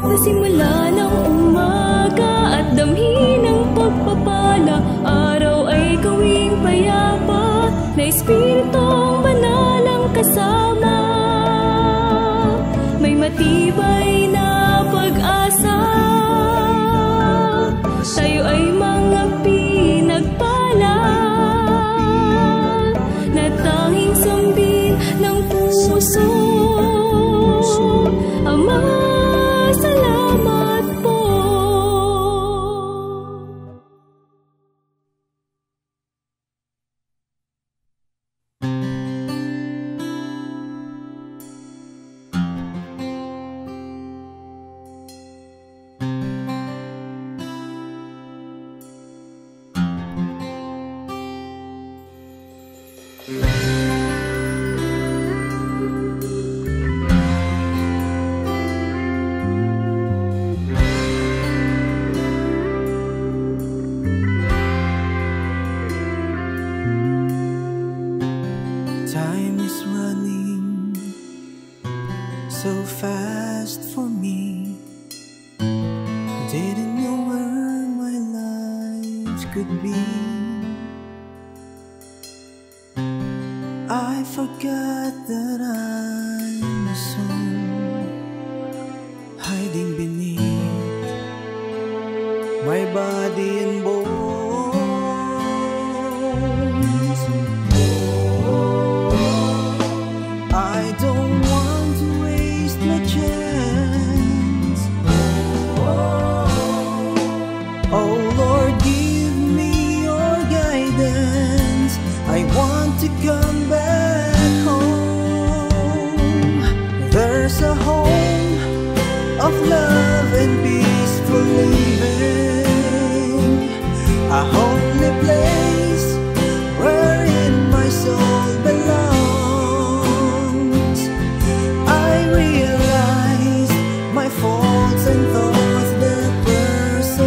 Nasimula ng umaga at damhin ng pagpapala, araw ay gawing payapa, na Espiritong Banal ang kasama. May matibay na pag-asa, tayo ay mga pinagpala, na tanging sambin ng puso. Ama, salamat po. Time is running so fast for me. Didn't know where my life could be. I forgot that I'm a soul hiding beneath my body and bones. I don't want to waste my chance. Oh Lord, give me your guidance. I want to come back home. There's a home of love and peaceful living, a holy place wherein my soul belongs. I realize my faults and thoughts that were so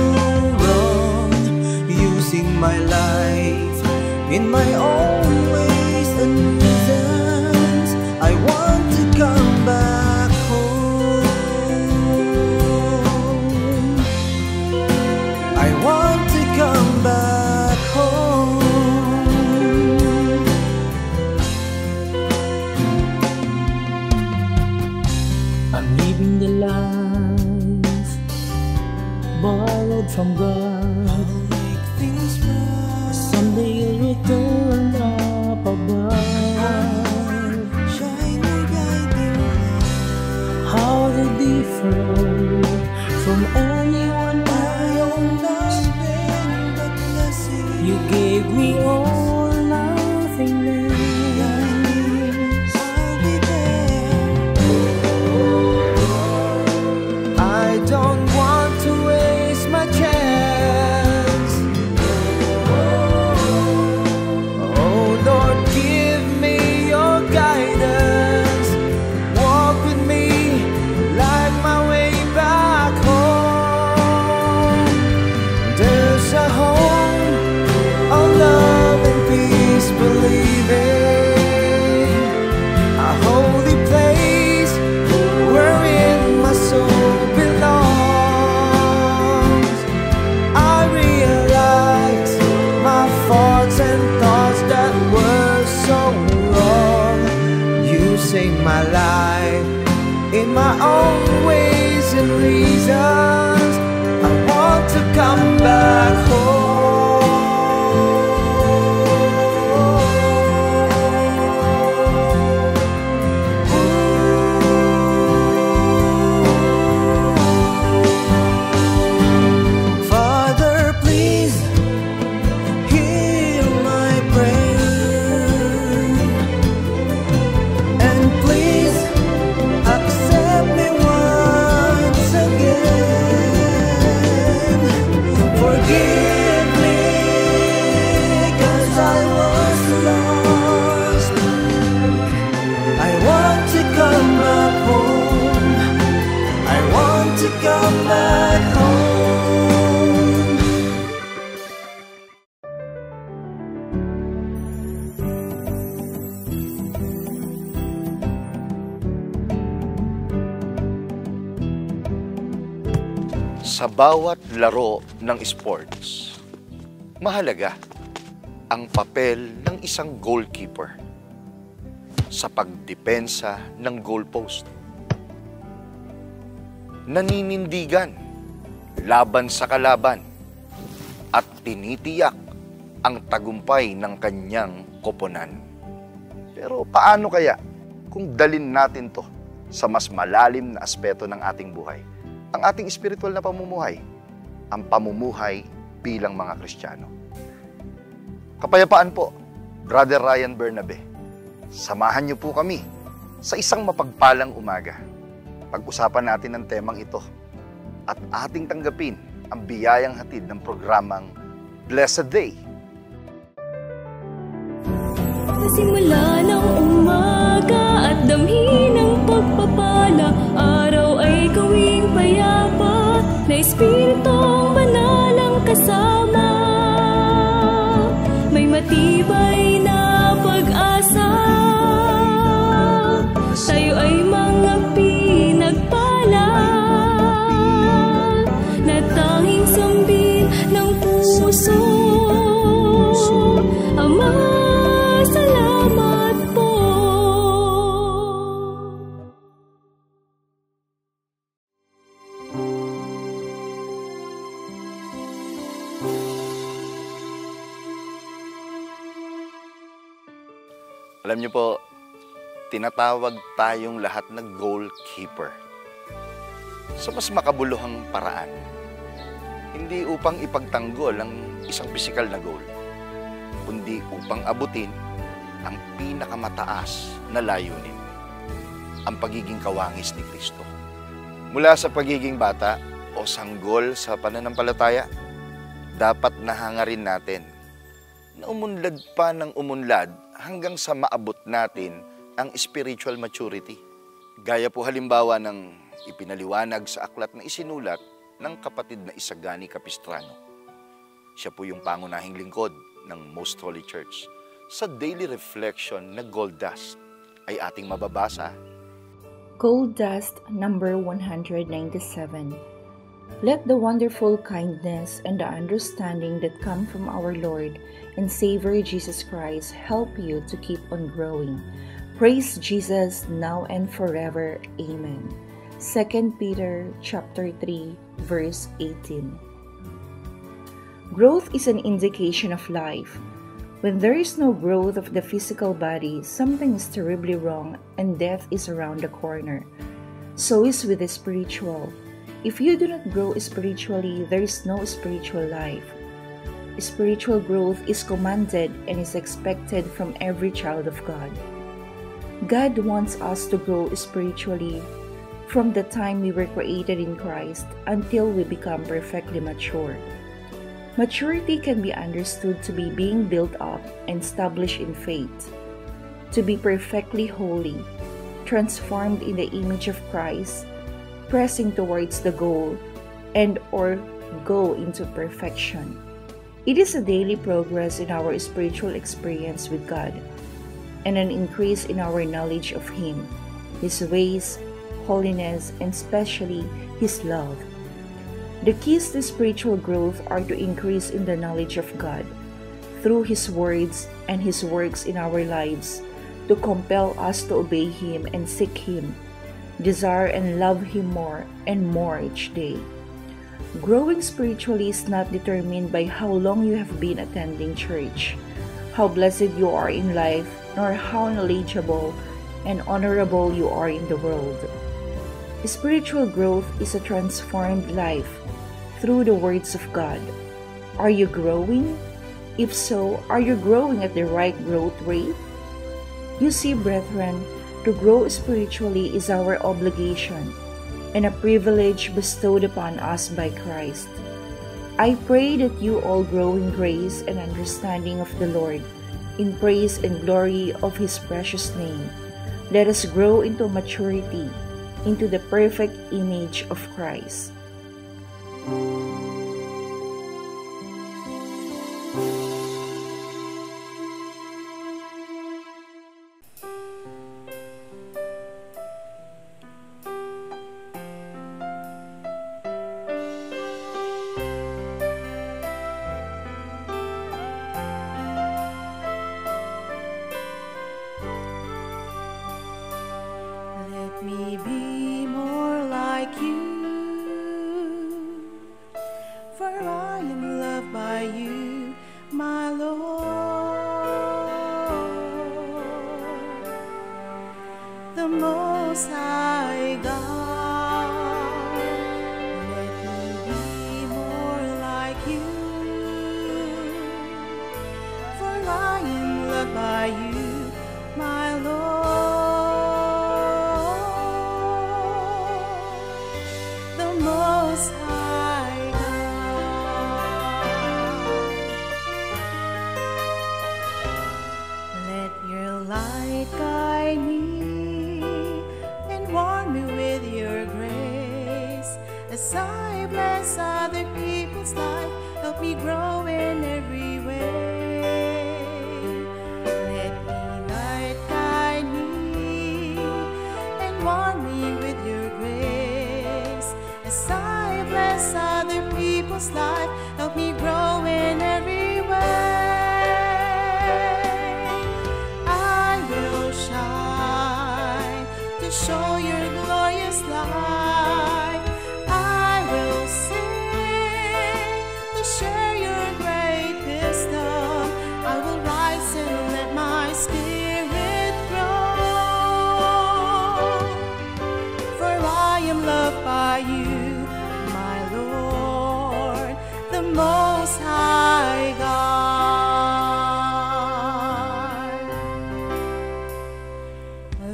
wrong, using my life in my own ways and reasons. I want to come back home. I want to come back home. I'm living the life borrowed from God. I'll make things right. Someday you'll return up above. Shine your guiding light. How they differ from anyone else. But blessing You gave me all, nothing less. I'll be there. I don't want to waste my chance. Oh Lord, give me your guidance. Walk with me, light my way back home. There's a home of love and peace, believing, a holy place wherein my soul belongs. I realize my faults and thoughts that were so wrong, you saved my life in my own ways and reasons. I want to come back home. Father, please hear my prayer, and please Sa bawat laro ng sports, mahalaga ang papel ng isang goalkeeper sa pagdepensa ng goalpost. Naninindigan laban sa kalaban at tinitiyak ang tagumpay ng kanyang koponan. Pero paano kaya kung dalin natin to sa mas malalim na aspeto ng ating buhay? Ang ating spiritual na pamumuhay, ang pamumuhay bilang mga Kristiyano. Kapayapaan po, Brother Ryan Bernabe. Samahan niyo po kami sa isang mapagpalang umaga. Pag-usapan natin ang temang ito at ating tanggapin ang biyayang hatid ng programang Blessed Day. Simula ng umaga at damhin ng pagpapala, araw ay gawing payapa, na Espiritong Banal ang kasama. May matibay na pag-asa, tayo ay mga pinagpala, na tanging sambin ng puso. Ama, salamat po. Alam niyo po, tinatawag tayong lahat na goalkeeper sa mas makabuluhang paraan. Hindi upang ipagtanggol ang isang pisikal na goal, kundi upang abutin ang pinakamataas na layunin, ang pagiging kawangis ni Kristo. Mula sa pagiging bata o sanggol sa pananampalataya, dapat nahangarin natin na umunlad pa ng umunlad hanggang sa maabot natin ang spiritual maturity. Gaya po halimbawa ng ipinaliwanag sa aklat na isinulat ng kapatid na Isagani Capistrano. Siya po yung pangunahing lingkod ng Most Holy Church. Sa daily reflection na Gold Dust ay ating mababasa. Gold Dust number 197. Let the wonderful kindness and the understanding that come from our Lord and Savior Jesus Christ help you to keep on growing. Praise Jesus now and forever. Amen. 2 Peter chapter 3 verse 18. Growth is an indication of life. When there is no growth of the physical body, something is terribly wrong and death is around the corner. So is with the spiritual. If you do not grow spiritually, there is no spiritual life. Spiritual growth is commanded and is expected from every child of God. God wants us to grow spiritually from the time we were created in Christ until we become perfectly mature. Maturity can be understood to be being built up and established in faith, to be perfectly holy, transformed in the image of Christ, pressing towards the goal, and or go into perfection. It is a daily progress in our spiritual experience with God, and an increase in our knowledge of Him, His ways, holiness, and especially His love. The keys to spiritual growth are to increase in the knowledge of God through His words and His works in our lives, to compel us to obey Him and seek Him, desire and love Him more and more each day. Growing spiritually is not determined by how long you have been attending church, how blessed you are in life, nor how knowledgeable and honorable you are in the world. Spiritual growth is a transformed life through the words of God. Are you growing? If so, are you growing at the right growth rate? You see, brethren, to grow spiritually is our obligation and a privilege bestowed upon us by Christ. I pray that you all grow in grace and understanding of the Lord, in praise and glory of His precious name. Let us grow into maturity, into the perfect image of Christ. my Lord, the Most High God. Let me be more like you, for I am loved by you, my Lord, the Most High God. Let your light guide me and warm me with your grace. As I bless other people's life, help me grow in every way. Let me light guide me and warm me with your grace. As I bless other people's life, help me grow in every way. I will shine to show your glorious light. I will sing to share your great wisdom. I will rise and let my spirit grow. For I am loved by you, my Lord, the Most High God.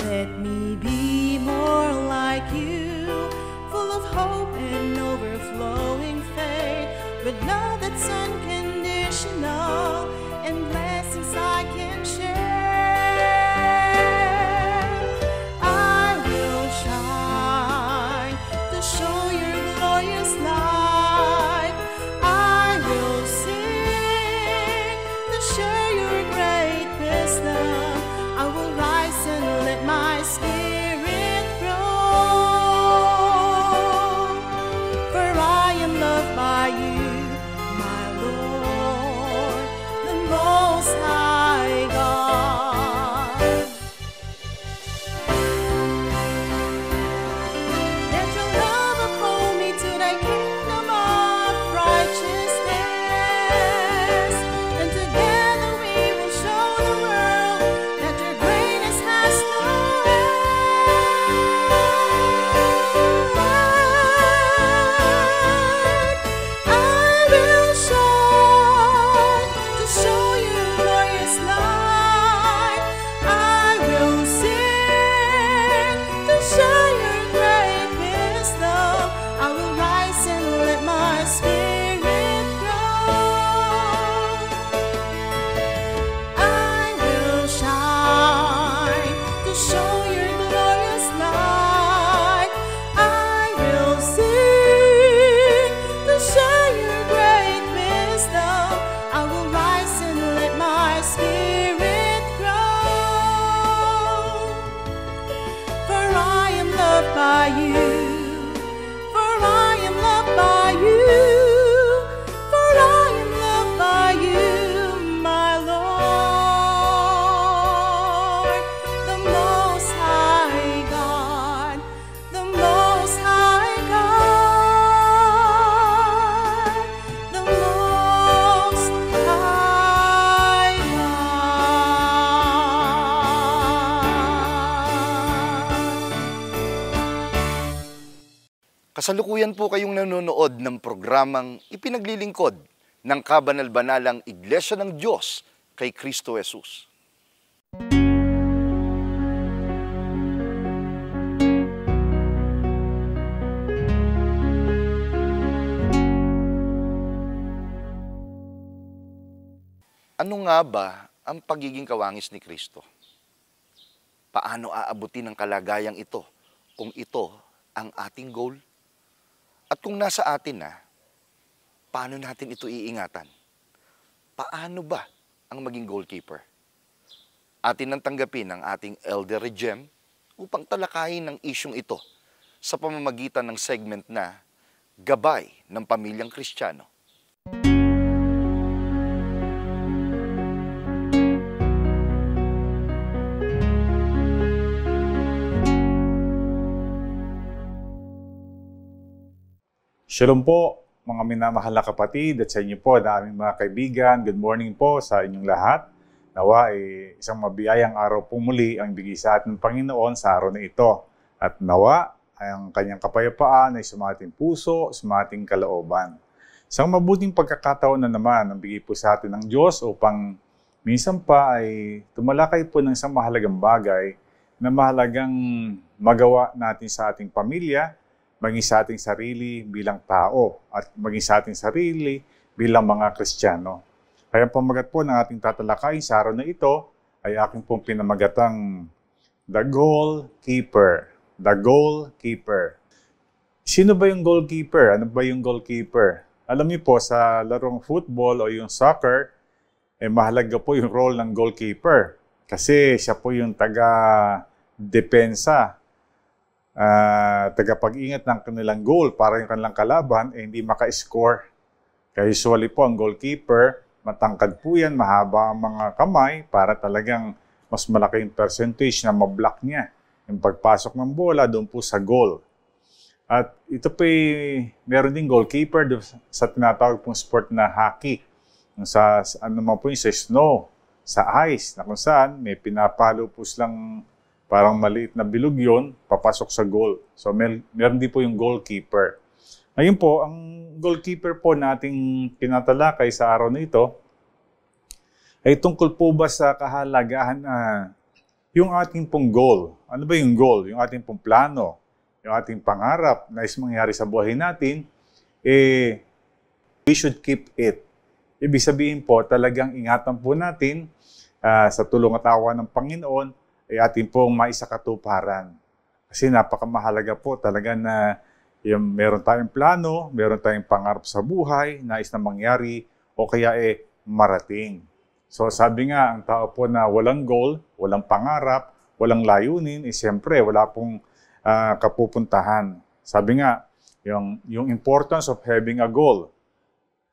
Let me be more like you, full of hope and overflowing faith, with love that's unconditional and blessings I can share. I will shine to show your glorious light. I will sing to share your great wisdom. I will rise and let my spirit grow. For I am loved by you, my Lord, the Most High God. Let your love uphold me to thy kingdom of righteousness, and together we will show the world that your greatness has no end. I will shine to show your glorious light. I will sing to share your great wisdom. I will rise and let my spirit grow. I will shine to show your glorious light. I will sing to share your great wisdom. I will rise and let my spirit grow. For I am loved by you. For I am loved by you. For I am loved by you, my Lord, the Most High God, the Most High God, the Most High God. Kasalukuyan po kayong nanonood ng programang ipinaglilingkod ng Kabanal-Banalang Iglesia ng Diyos kay Kristo Jesus. Ano nga ba ang pagiging kawangis ni Kristo? Paano aabutin ang kalagayang ito kung ito ang ating goal? At kung nasa atin na, paano natin ito iingatan? Paano ba ang maging goalkeeper? Atin nang tanggapin ang ating Elder Regem upang talakayin ang isyong ito sa pamamagitan ng segment na Gabay ng Pamilyang Kristiyano. Shalom po mga minamahal na kapatid, at sa inyo po na aming mga kaibigan. Good morning po sa inyong lahat. Nawa isang mabiyayang araw po muli ang bigay sa ating Panginoon sa araw na ito. At nawa ang kanyang kapayapaan ay sumating puso, sumating kalooban. Isang mabuting pagkakataon na naman ang bigay po sa atin ng Diyos upang minsan pa ay tumalakay po ng isang mahalagang bagay na mahalagang magawa natin sa ating pamilya, maging sa ating sarili bilang tao at maging sa ating sarili bilang mga Kristiyano. Kaya pamagat po ng ating tatalakayin sa araw na ito ay aking pong pinamagatang The Goalkeeper. The Goalkeeper. Sino ba yung goalkeeper? Ano ba yung goalkeeper? Alam niyo po, sa larong football o yung soccer, mahalaga po yung role ng goalkeeper. Kasi siya po yung taga-depensa, tagapag-ingat ng kanilang goal para yung kanilang kalaban hindi maka-score. Kaya usually po ang goalkeeper, matangkad po yan, mahaba ang mga kamay para talagang mas malaki yung percentage na mablock niya yung pagpasok ng bola doon po sa goal. At ito po meron din goalkeeper sa tinatawag pong sport na hockey. Sa ano naman po yung sa snow, sa ice, na kung saan may pinapalo po silang parang maliit na bilog yun, papasok sa goal. So, meron din po yung goalkeeper. Ngayon po, ang goalkeeper po nating tinatalakay sa araw na ito ay tungkol po ba sa kahalagahan na yung ating pong goal. Ano ba yung goal? Yung ating pong plano, yung ating pangarap na is mangyari sa buhay natin, we should keep it. Ibig sabihin po, talagang ingatan po natin sa tulong at awa ng Panginoon ay ating pong maisakatuparan. Kasi napakamahalaga po talaga na meron tayong plano, meron tayong pangarap sa buhay, nais na mangyari o kaya marating. So sabi nga, ang tao po na walang goal, walang pangarap, walang layunin, siyempre wala pong kapupuntahan. Sabi nga, yung importance of having a goal.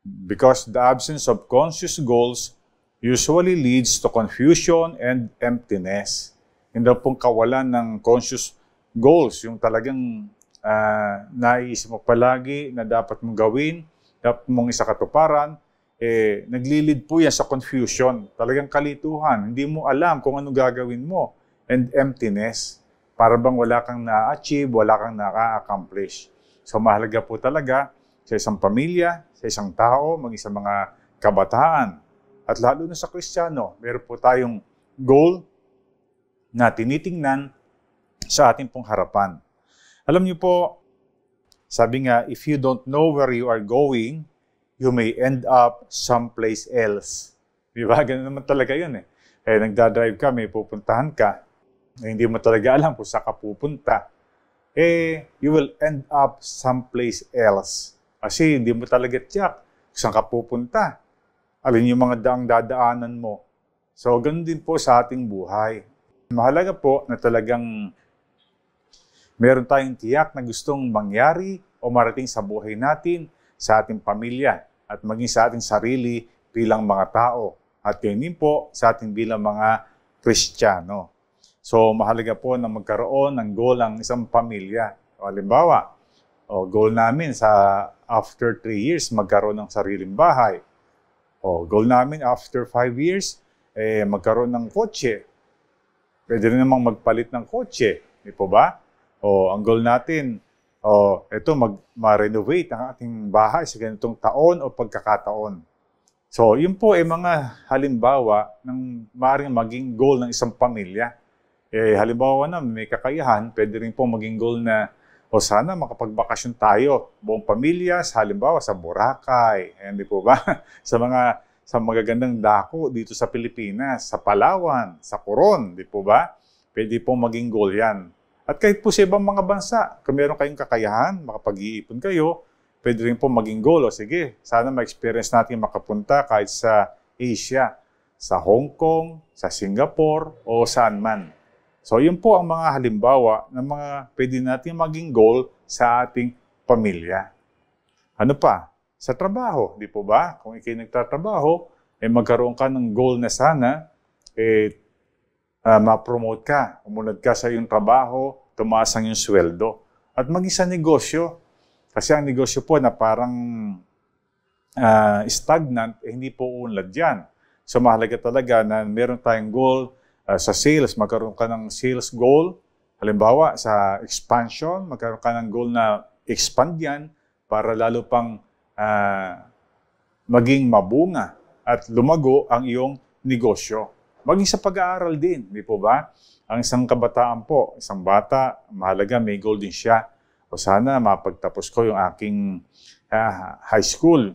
Because the absence of conscious goals usually leads to confusion and emptiness. Hindi pong kawalan ng conscious goals, yung talagang naiisip mo palagi na dapat mong gawin, dapat mong isakatuparan, naglilid po yan sa confusion, talagang kalituhan. Hindi mo alam kung ano gagawin mo. And emptiness, para bang wala kang na-achieve, wala kang na-accomplish. So mahalaga po talaga sa isang pamilya, sa isang tao, maging sa mga kabataan, at lalo na sa Kristiyano, meron po tayong goal na tinitingnan sa ating pong harapan. Alam niyo po, sabi nga, if you don't know where you are going, you may end up someplace else. Di ba? Ganun naman talaga yun nagdadrive ka, may pupuntahan ka, hindi mo talaga alam kung saan ka pupunta, you will end up someplace else. Kasi hindi mo talaga tiyak kung saan ka pupunta. Alin yung mga daang dadaanan mo. So, ganun din po sa ating buhay. Mahalaga po na talagang meron tayong tiyak na gustong mangyari o marating sa buhay natin, sa ating pamilya, at maging sa ating sarili bilang mga tao. At yun din po sa ating bilang mga Kristiyano. So, mahalaga po na magkaroon ng goal ang isang pamilya. O, halimbawa, goal namin sa after 3 years, magkaroon ng sariling bahay. Goal namin after 5 years, magkaroon ng kotse. Pwede rin namang magpalit ng kotse. Di po ba? Ang goal natin, ito, ma-renovate ang ating bahay sa ganitong taon o pagkakataon. So, yun po mga halimbawa ng maaaring maging goal ng isang pamilya. Halimbawa na may kakayahan, pwede rin po maging goal na sana makapagbakasyon tayo, buong pamilya, halimbawa sa Boracay, di po ba? sa magagandang dako dito sa Pilipinas, sa Palawan, sa Coron, di po ba? Pwede pong maging goal yan. At kahit po sa ibang mga bansa, kung meron kayong kakayahan, makapag-iipon kayo, pwede rin po maging goal. Sige, sana ma-experience natin makapunta kahit sa Asia, sa Hong Kong, sa Singapore, o saan man. So, yun po ang mga halimbawa ng mga pwede natin maging goal sa ating pamilya. Ano pa? Sa trabaho, di po ba? Kung ikay nagtatrabaho, magkaroon ka ng goal na sana, ma-promote ka, umunod ka sa iyong trabaho, tumaas ang iyong sweldo. At maging sa negosyo. Kasi ang negosyo po na parang stagnant, hindi po uunlad yan. So mahalaga talaga na meron tayong goal sa sales, magkaroon ka ng sales goal. Halimbawa, sa expansion, magkaroon ka ng goal na expand yan para lalo pang maging mabunga at lumago ang iyong negosyo. Maging sa pag-aaral din, di po ba? Ang isang kabataan po, isang bata, mahalaga may goal din siya. O sana mapagtapos ko yung aking high school,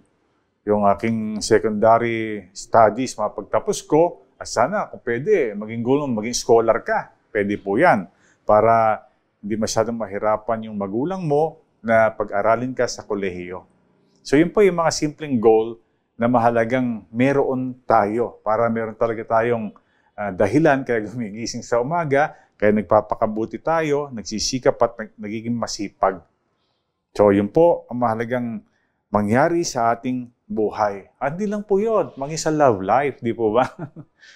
yung aking secondary studies, mapagtapos ko, at sana kung pwede, maging goal mo, maging scholar ka. Pwede po yan. Para hindi masyadong mahirapan yung magulang mo na pag-aralin ka sa kolehiyo. So yun po yung mga simpleng goal na mahalagang meron tayo para meron talaga tayong dahilan kaya gumigising sa umaga, kaya nagpapakabuti tayo, nagsisikap at nagiging masipag. So yun po ang mahalagang mangyari sa ating buhay. At di lang po yun, maging sa love life, di po ba?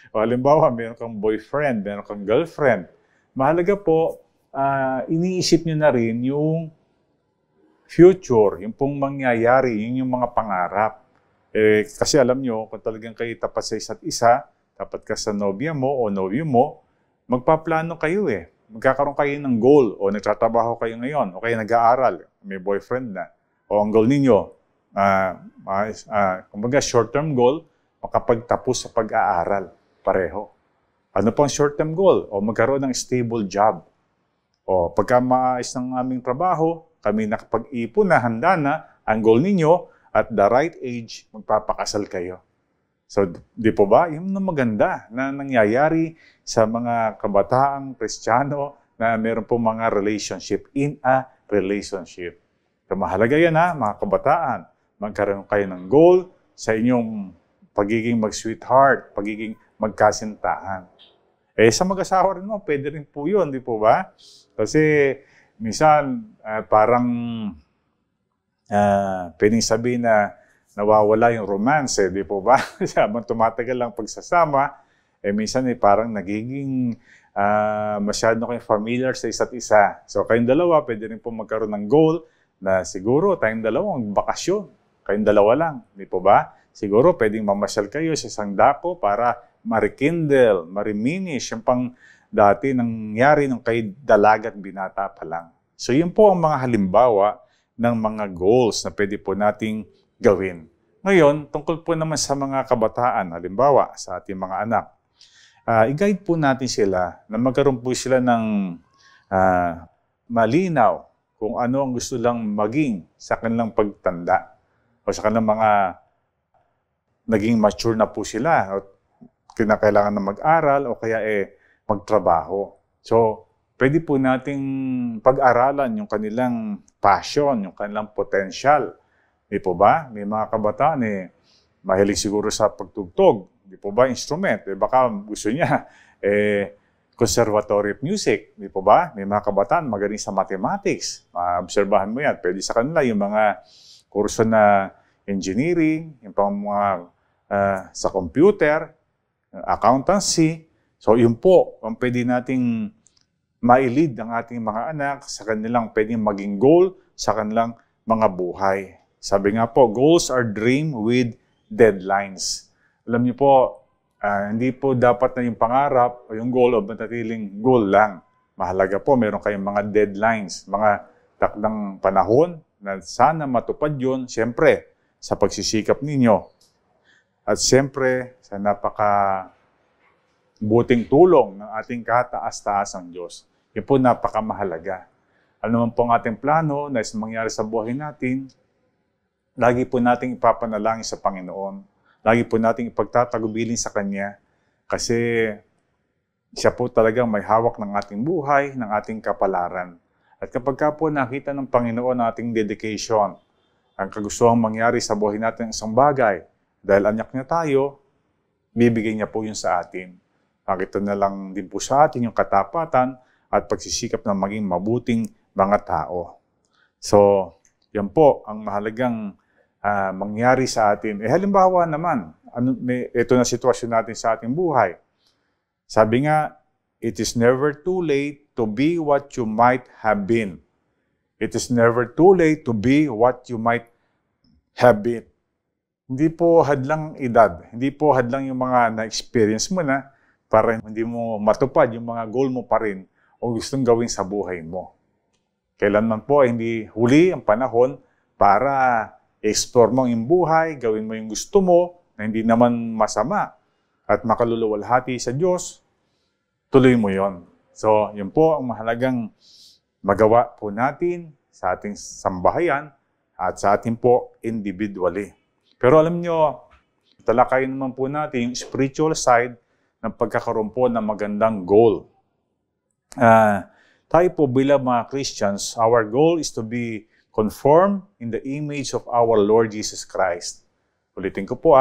O halimbawa, meron kang boyfriend, meron kang girlfriend. Mahalaga po, iniisip nyo na rin yung future, yung pong mangyayari, yung mga pangarap. Kasi alam nyo, kung talagang kayo tapat sa isa't isa, tapat ka sa nobya mo o nobyo mo, magpaplano kayo Magkakaroon kayo ng goal o nagtatrabaho kayo ngayon o kayo nag-aaral, may boyfriend na. O ang goal ninyo, kumbaga short-term goal, makapagtapos sa pag-aaral pareho. Ano pang short-term goal? O magkaroon ng stable job. O pagka maayos ng aming trabaho, kami nakapag-ipon na, handa na, ang goal ninyo, at the right age, magpapakasal kayo. So, di po ba? Yung na maganda na nangyayari sa mga kabataang Kristiyano na meron po mga relationship in a relationship. So, mahalaga yan mga kabataan. Magkaroon kayo ng goal sa inyong pagiging mag-sweetheart, pagiging magkasintahan. Sa mag-asawa rin mo, pwede rin po yun, di po ba? Kasi minsan parang pwedeng sabihin na nawawala yung romance, di po ba? Kasi habang tumatagal lang pagsasama, minsan parang nagiging masyado kayong familiar sa isa't isa. So kayong dalawa, pwede rin po magkaroon ng goal na siguro tayong dalawa magbakasyon. Kayong dalawa lang, di po ba? Siguro pwedeng mamasyal kayo sa isang dako para ma-rekindle, ma-reminish yung pang dati nangyari nung kay dalagat binata pa lang. So yun po ang mga halimbawa ng mga goals na pwede po nating gawin. Ngayon, tungkol po naman sa mga kabataan, halimbawa sa ating mga anak, i-guide po natin sila na magkaroon po sila ng malinaw kung ano ang gusto lang maging sa kanilang pagtanda o sa kanilang mga naging mature na po sila o kinakailangan na mag-aral o kaya magtrabaho. So, pwede po nating pag-aralan yung kanilang passion, yung kanilang potential. Di po ba? May mga kabataan mahilig siguro sa pagtugtog. Di po ba? Instrument. Baka gusto niya conservatory of music. Di po ba? May mga kabataan magaling sa mathematics. Obserbahan mo yan. Pwede sa kanila yung mga kurso na engineering, yung pang mga sa computer, accountancy. So, yun po ang pwede nating mailid ang ating mga anak sa kanilang pwedeng maging goal sa kanilang mga buhay. Sabi nga po, goals are dream with deadlines. Alam niyo po, hindi po dapat na yung pangarap o yung goal o manatiling goal lang. Mahalaga po, meron kayong mga deadlines, mga takdang panahon na sana matupad yun, siyempre, sa pagsisikap ninyo. At siyempre, sa buting tulong ng ating kataas-taasang Diyos. Yan po napakamahalaga. Ano naman po ang ating plano na mangyari sa buhay natin, lagi po nating ipapanalangin sa Panginoon. Lagi po nating ipagtatagubilin sa Kanya kasi siya po talagang may hawak ng ating buhay, ng ating kapalaran. At kapag ka po nakita ng Panginoon ang ating dedication, ang kagustuhang mangyari sa buhay natin isang bagay, dahil anak niya tayo, bibigay niya po yun sa atin. Makita na lang din po sa atin yung katapatan at pagsisikap na maging mabuting mga tao. So, yan po ang mahalagang mangyari sa atin. Halimbawa naman, ito na sitwasyon natin sa ating buhay. Sabi nga, it is never too late to be what you might have been. It is never too late to be what you might have been. Hindi po hadlang edad, hindi po hadlang yung mga na-experience mo na para hindi mo matupad yung mga goal mo pa rin o gustong gawin sa buhay mo. Kailanman po hindi huli ang panahon para i-explore mo yung buhay, gawin mo yung gusto mo na hindi naman masama at makaluluwalhati sa Diyos, tuloy mo yon. So, yun po ang mahalagang magawa po natin sa ating sambahayan at sa ating po individually. Pero alam nyo, talakayin naman po natin yung spiritual side ng pagkakaroon po ng magandang goal. Tayo po bilang mga Christians, our goal is to be conformed in the image of our Lord Jesus Christ. Ulitin ko po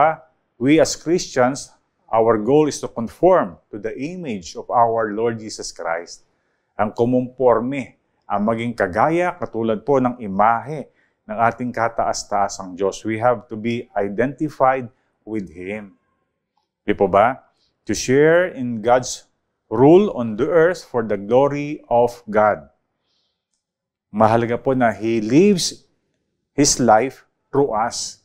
we as Christians, our goal is to conform to the image of our Lord Jesus Christ. Ang kumumporme, ang maging kagaya, katulad po ng imahe ng ating kataas-taasang Diyos. We have to be identified with Him. Di po ba? To share in God's rule on the earth for the glory of God. Mahalaga po na He lives His life through us.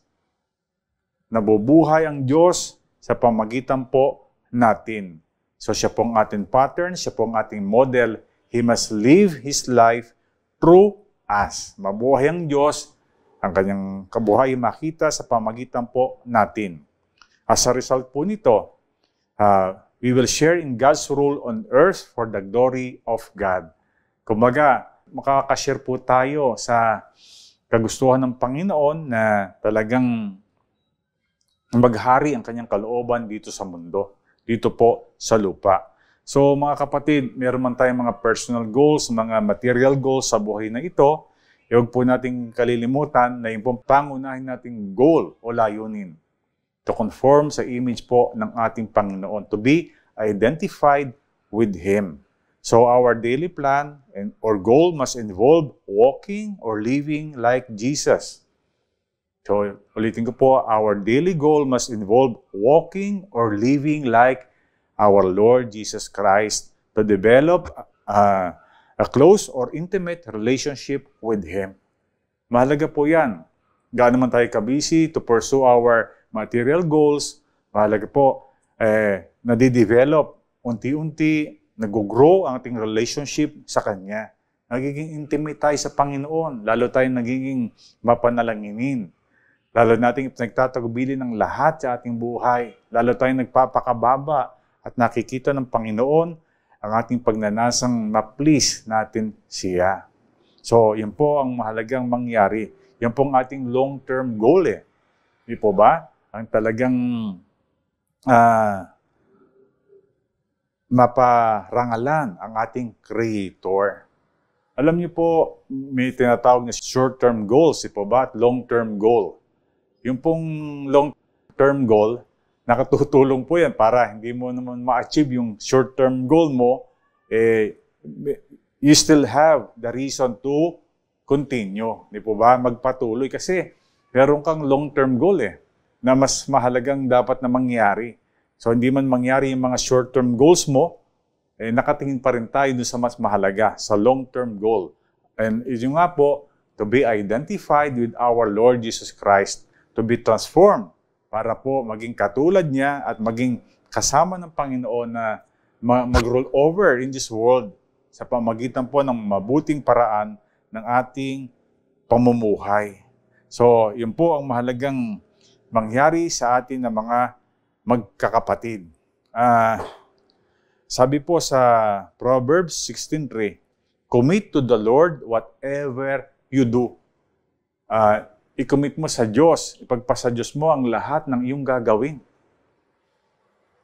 Nabubuhay ang Diyos sa pamagitan po natin. So siya pong ating pattern, siya pong ating model. He must live His life through us. Mabuhay ang Diyos, ang kanyang kabuhay makita sa pamagitan po natin. As a result po nito, we will share in God's rule on earth for the glory of God. Kumbaga, makakashare po tayo sa kagustuhan ng Panginoon na talagang maghari ang kanyang kalooban dito sa mundo, dito po sa lupa. So mga kapatid, meron man tayong mga personal goals, mga material goals sa buhay na ito, huwag po nating kalilimutan na yung pangunahin nating goal o layunin. To conform sa image po ng ating Panginoon, to be identified with Him. So our daily plan or goal must involve walking or living like Jesus. So ulitin ko po, our daily goal must involve walking or living like our Lord Jesus Christ, to develop a close or intimate relationship with Him. Mahalaga po yan. Gaano man tayo kabisi to pursue our material goals, mahalaga po, nadidevelop, unti-unti, nag-grow ang ating relationship sa Kanya. Nagiging intimate tayo sa Panginoon, lalo tayong nagiging mapanalanginin. Lalo nating nagtatagubilin ng lahat sa ating buhay. Lalo tayong nagpapakababa at nakikita ng Panginoon ang ating pagnanasang ma-please natin siya. So, yun po ang mahalagang mangyari. Yan po ang ating long-term goal Di po ba? Ang talagang maparangalan ang ating Creator. Alam niyo po, may tinatawag na short-term goals, di po ba? At long-term goal. Yung pong long-term goal, nakatutulong po yan para hindi mo naman ma-achieve yung short-term goal mo, you still have the reason to continue. Di po ba? Magpatuloy kasi meron kang long-term goal na mas mahalagang dapat na mangyari. So hindi man mangyari yung mga short-term goals mo, nakatingin pa rin tayo dun sa mas mahalaga, sa long-term goal. And yun nga po, to be identified with our Lord Jesus Christ, to be transformed, para po maging katulad niya at maging kasama ng Panginoon na mag-roll over in this world sa pamagitan po ng mabuting paraan ng ating pamumuhay. So, yun po ang mahalagang mangyari sa atin na mga magkakapatid. Sabi po sa Proverbs 16:3, commit to the Lord whatever you do. I-commit mo sa Diyos, ipagpasa Diyos mo ang lahat ng iyong gagawin.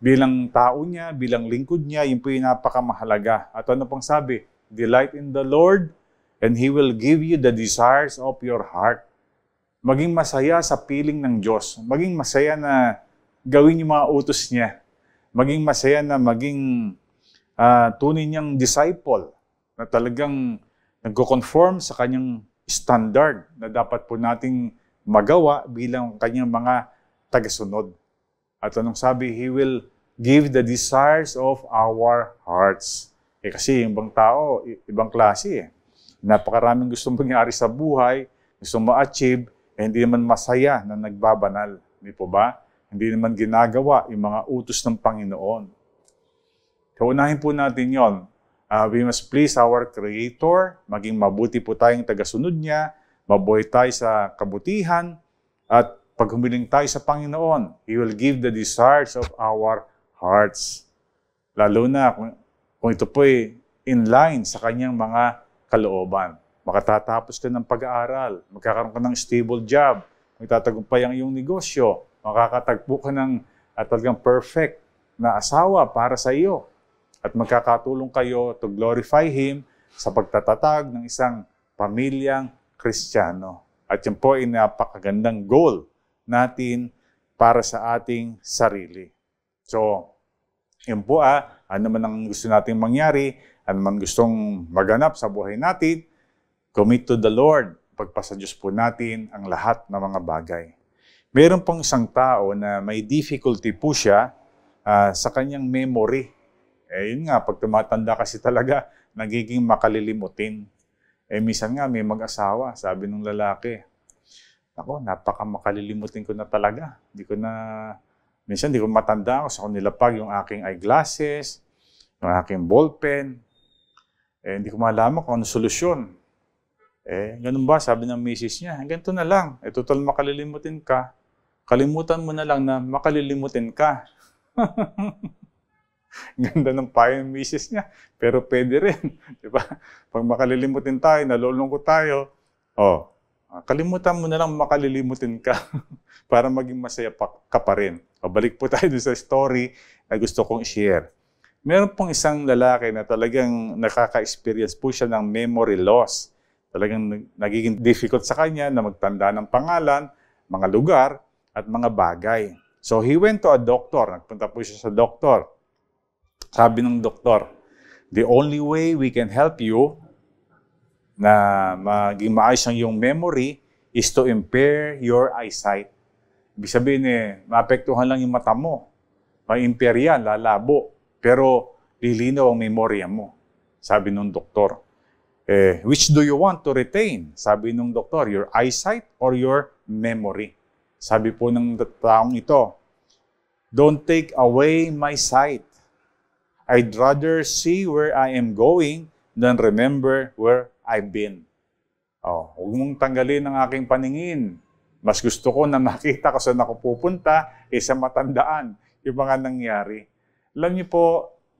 Bilang tao niya, bilang lingkod niya, yun po yung napakamahalaga. At ano pang sabi? Delight in the Lord, and He will give you the desires of your heart. Maging masaya sa piling ng Diyos. Maging masaya na gawin yung mga utos niya. Maging masaya na maging tunay niyang disciple na talagang nagko-conform sa kanyang standard na dapat po nating magawa bilang kanyang mga tagasunod. At anong sabi? He will give the desires of our hearts. Kasi yung ibang tao, ibang klase Napakaraming gustong mangyari sa buhay, gustong ma-achieve, hindi naman masaya na nagbabanal. Di po ba? Hindi naman ginagawa yung mga utos ng Panginoon. Kaunahin po natin yon. We must please our Creator, maging mabuti po tayong tagasunod niya, mabuhay tayo sa kabutihan, at pag humiling tayo sa Panginoon, He will give the desires of our hearts. Lalo na kung ito po ay in line sa kanyang mga kalooban. Makatatapos ka ng pag-aaral, magkakaroon ka ng stable job, magtatagumpay ang iyong negosyo, makakatagpo ka ng talagang perfect na asawa para sa iyo. At magkakatulong kayo to glorify Him sa pagtatatag ng isang pamilyang Kristiyano. At yan po ay napakagandang goal natin para sa ating sarili. So, yun po ano man ang gusto nating mangyari, ano man gustong maganap sa buhay natin, commit to the Lord. Pagpasa Diyos po natin ang lahat ng mga bagay. Meron pong isang tao na may difficulty po siya sa kanyang memory. Yun nga, pag tumatanda kasi talaga, nagiging makalilimutin. Minsan nga may mag-asawa, sabi ng lalaki, ako, napaka-makalilimutin ko na talaga. Minsan di ko matanda ako sa nilapag yung aking eyeglasses, yung aking ballpen. Hindi ko malaman kung ano solusyon. Ganun ba? Sabi ng misis niya, ganito na lang. Total makalilimutin ka. Kalimutan mo na lang na makalilimutin ka. Ganda ng payo ng misis niya. Pero pwede rin. Diba? Pag makalilimutin tayo, nalulungkot tayo, kalimutan mo na lang makalilimutin ka para maging masaya ka pa rin. Balik po tayo sa story na gusto kong i-share. Meron pong isang lalaki na talagang nakaka-experience po siya ng memory loss. Talagang nagiging difficult sa kanya na magtanda ng pangalan, mga lugar, at mga bagay. So he went to a doctor. Nagpunta po siya sa doktor. Sabi ng doktor, the only way we can help you na maging maayos ang iyong memory is to impair your eyesight. Ibig sabihin maapektuhan lang yung mata mo. Ma-impair yan, lalabo. Pero lilinaw ang memorya mo. Sabi ng doktor. Which do you want to retain? Sabi ng doktor, your eyesight or your memory? Sabi po ng taong ito, don't take away my sight. I'd rather see where I am going than remember where I've been. Huwag mong tanggalin ang aking paningin. Mas gusto ko na makita ko saan ako pupunta kaysa matandaan yung mga nangyari. Alam niyo po,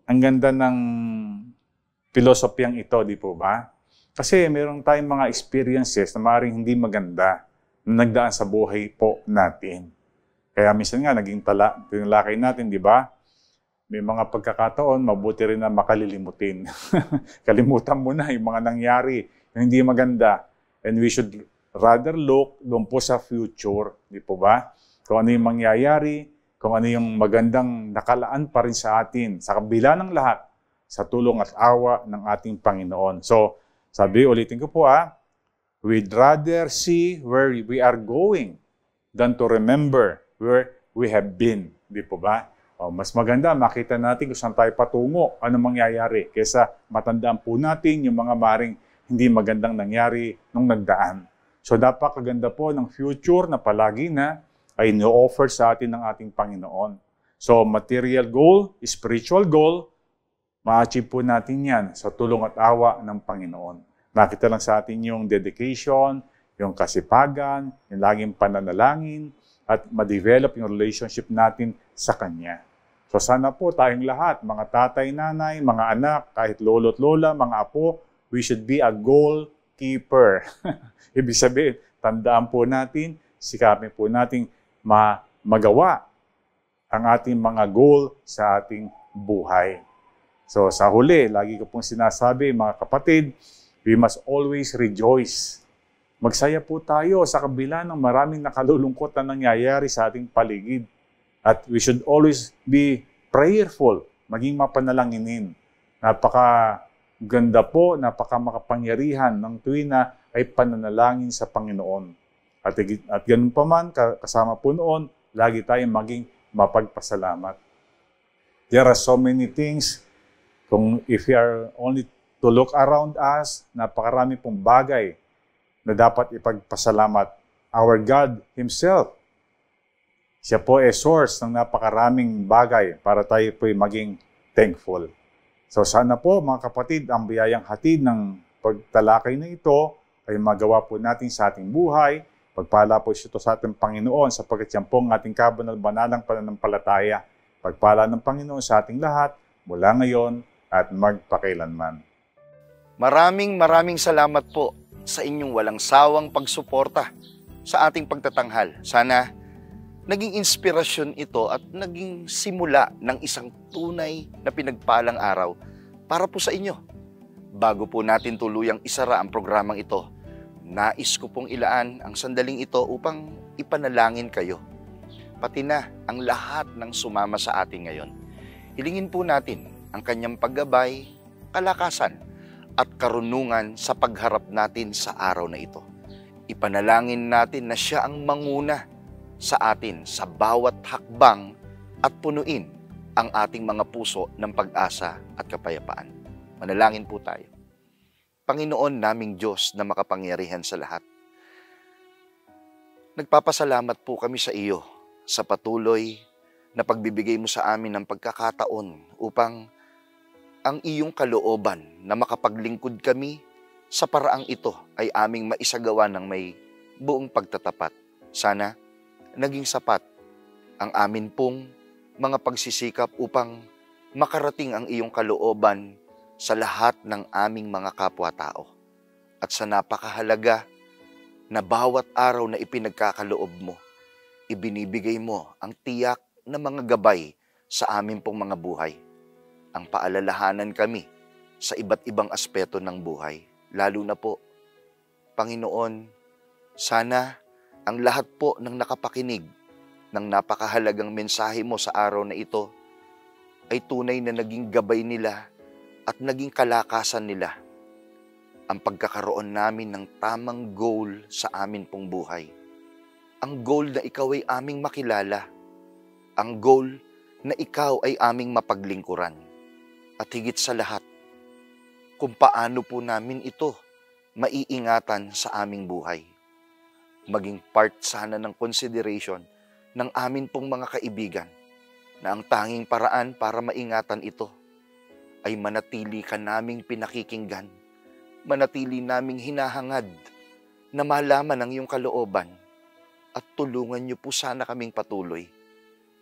ang ganda ng pilosopiyang ito, di po ba? Kasi meron tayong mga experiences na maaaring hindi maganda na nagdaan sa buhay po natin. Kaya minsan nga, naging tinalakay natin, di ba? May mga pagkakataon, mabuti rin na makalilimutin. Kalimutan mo na yung mga nangyari, yung hindi maganda. And we should rather look doon po sa future, di po ba? Kung ano yung mangyayari, kung ano yung magandang nakalaan pa rin sa atin, sa kabila ng lahat, sa tulong at awa ng ating Panginoon. So, ulitin ko po we'd rather see where we are going than to remember where we have been. Di po ba? Mas maganda makita natin kung saan tayo patungo, ano mangyayari, kaysa matandaan po natin yung mga maring hindi magandang nangyari nung nagdaan. So napakaganda po ng future na palagi na ay no-offer sa atin ng ating Panginoon. So material goal, spiritual goal, ma-achieve po natin yan sa tulong at awa ng Panginoon. Nakita lang sa atin yung dedication, yung kasipagan, yung laging pananalangin, at ma-develop yung relationship natin sa Kanya. So sana po tayong lahat, mga tatay, nanay, mga anak, kahit lolo't lola, mga apo, we should be a goal keeper. Ibig sabihin, tandaan po natin, sikapin po natin magawa ang ating mga goal sa ating buhay. So sa huli, lagi ko pong sinasabi, mga kapatid, we must always rejoice. Magsaya po tayo sa kabila ng maraming nakalulungkot na nangyayari sa ating paligid. At we should always be prayerful, maging mapanalanginin. Napakaganda po, napakamakapangyarihan ng tuwin na ay pananalangin sa Panginoon. At ganun pa man, kasama po noon, lagi tayong maging mapagpasalamat. There are so many things, if we are only to look around us, napakarami pong bagay na dapat ipagpasalamat. Our God Himself Siya po ay source ng napakaraming bagay para tayo po maging thankful. So sana po mga kapatid, ang biyayang hatid ng pagtalakay na ito ay magawa po natin sa ating buhay. Pagpala po ito sa ating Panginoon sapagkat yan po ang ating kabanal-banalang pananampalataya. Pagpala ng Panginoon sa ating lahat mula ngayon at magpakailanman. Maraming salamat po sa inyong walang sawang pagsuporta sa ating pagtatanghal. Sana naging inspirasyon ito at naging simula ng isang tunay na pinagpalang araw para po sa inyo. Bago po natin tuluyang isara ang programang ito, nais ko pong ilaan ang sandaling ito upang ipanalangin kayo. Pati na ang lahat ng sumama sa atin ngayon. Hilingin po natin ang kanyang paggabay, kalakasan at karunungan sa pagharap natin sa araw na ito. Ipanalangin natin na siya ang manguna sa atin sa bawat hakbang at punuin ang ating mga puso ng pag-asa at kapayapaan. Manalangin po tayo. Panginoon naming Diyos na makapangyarihan sa lahat, nagpapasalamat po kami sa iyo sa patuloy na pagbibigay mo sa amin ng pagkakataon upang ang iyong kalooban na makapaglingkod kami sa paraang ito ay aming maisagawa ng may buong pagtatapat. Sana naging sapat ang amin pong mga pagsisikap upang makarating ang iyong kalooban sa lahat ng aming mga kapwa-tao. At sa napakahalaga na bawat araw na ipinagkakaloob mo, ibinibigay mo ang tiyak na mga gabay sa amin pong mga buhay. Ang paalalahanan kami sa iba't ibang aspeto ng buhay. Lalo na po, Panginoon, sana ang lahat po ng nakapakinig ng napakahalagang mensahe mo sa araw na ito ay tunay na naging gabay nila at naging kalakasan nila ang pagkakaroon namin ng tamang goal sa amin pong buhay. Ang goal na ikaw ay aming makilala. Ang goal na ikaw ay aming mapaglingkuran. At higit sa lahat, kung paano po namin ito maiingatan sa aming buhay. Maging part sana ng consideration ng amin pong mga kaibigan na ang tanging paraan para maingatan ito ay manatili ka naming pinakikinggan, manatili naming hinahangad na malaman ang iyong kalooban at tulungan niyo po sana kaming patuloy.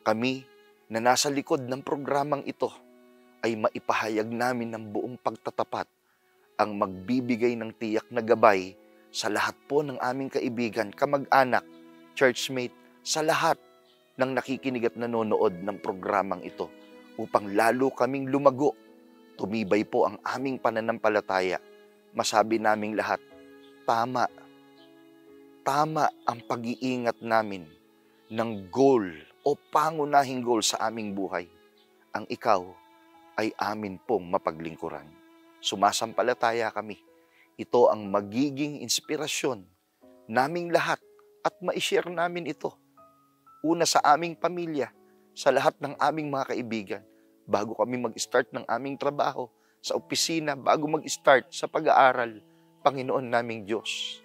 Kami na nasa likod ng programang ito ay maipahayag namin ng buong pagtatapat ang magbibigay ng tiyak na gabay sa lahat po ng aming kaibigan, kamag-anak, churchmate, sa lahat ng nakikinig at nanonood ng programang ito upang lalo kaming lumago. Tumibay po ang aming pananampalataya. Masabi naming lahat, tama ang pag-iingat namin ng goal o pangunahing goal sa aming buhay. Ang ikaw ay amin pong mapaglingkuran. Sumasampalataya kami. Ito ang magiging inspirasyon naming lahat at ma-share namin ito. Una sa aming pamilya, sa lahat ng aming mga kaibigan, bago kami mag-start ng aming trabaho, sa opisina, bago mag-start sa pag-aaral, Panginoon naming Diyos.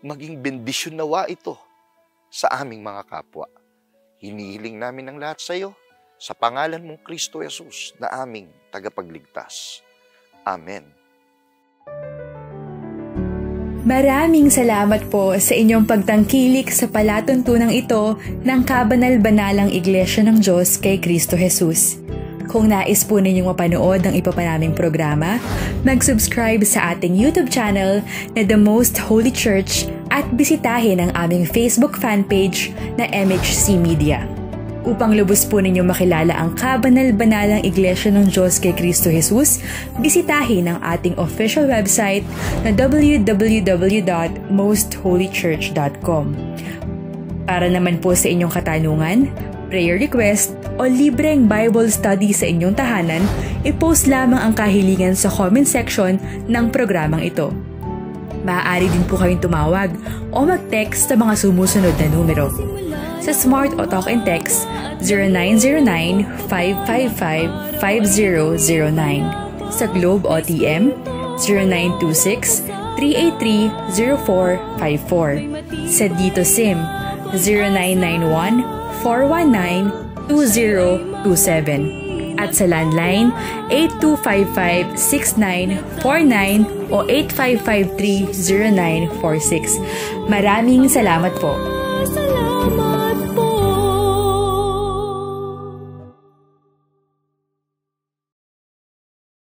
Maging bendisyon nawa ito sa aming mga kapwa. Hinihiling namin ang lahat sa iyo, sa pangalan mong Kristo Jesus na aming tagapagligtas. Amen. Maraming salamat po sa inyong pagtangkilik sa palatuntunang ito ng Kabanal-Banalang Iglesia ng Diyos kay Kristo Jesus. Kung nais po ninyong mapanood ng iba pa naming programa, mag-subscribe sa ating YouTube channel na The Most Holy Church at bisitahin ang aming Facebook fanpage na MHC Media. Upang lubos po ninyong makilala ang Kabanal-Banalang Iglesia ng Diyos kay Kristo Jesus, bisitahin ang ating official website na www.mostholychurch.com. Para naman po sa inyong katanungan, prayer request o libreng Bible study sa inyong tahanan, i-post lamang ang kahilingan sa comment section ng programang ito. Maaari din po kayong tumawag o mag-text sa mga sumusunod na numero. Sa Smart o Talk and Text, 0909-555-5009. Sa Globe o TM, 0926-383-0454. Sa Dito SIM, 0991-419-2027 at sa landline 8255-6949 o 8553-0946. Maraming salamat po.